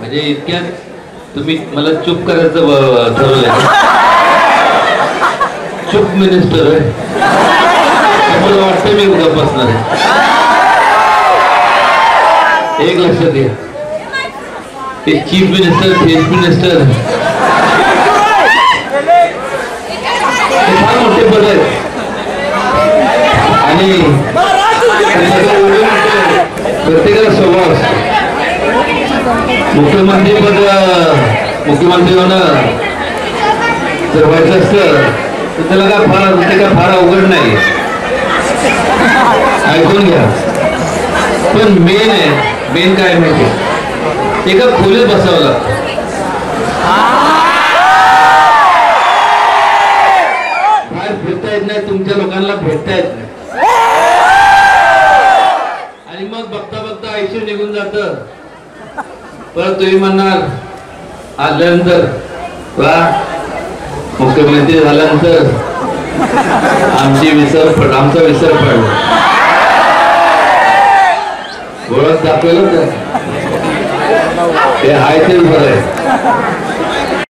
म्हणजे इतक्यात तुम्ही मला चुप करायचं ठरवलंय. चुप मिनिस्टर आहे, मला वाटतं मी उद्या बसणार आहे. एक लक्षात घ्या, ते चीफ मिनिस्टर चीफ मिनिस्टर फार मोठे पद आहेत आणि प्रत्येकाला स्वभाव असतो. मुख्यमंत्री पद मुख्यमंत्री होणं जर व्हायचं असतं तर त्याला काय फार अवघड नाही. ऐकून घ्या. पण मेन काय माहिती, एका खोलीत बसावं लागतं. बाहेर फिरता येत नाही, तुमच्या लोकांना भेटता येत नाही आणि मग बघता बघता आयुष्य निघून जात. परत तुम्ही म्हणणार आल्यानंतर वा मुख्यमंत्री झाल्यानंतर आमचा विसर पडला. ओळख दाखवेल ते आहे तेच बरं आहे.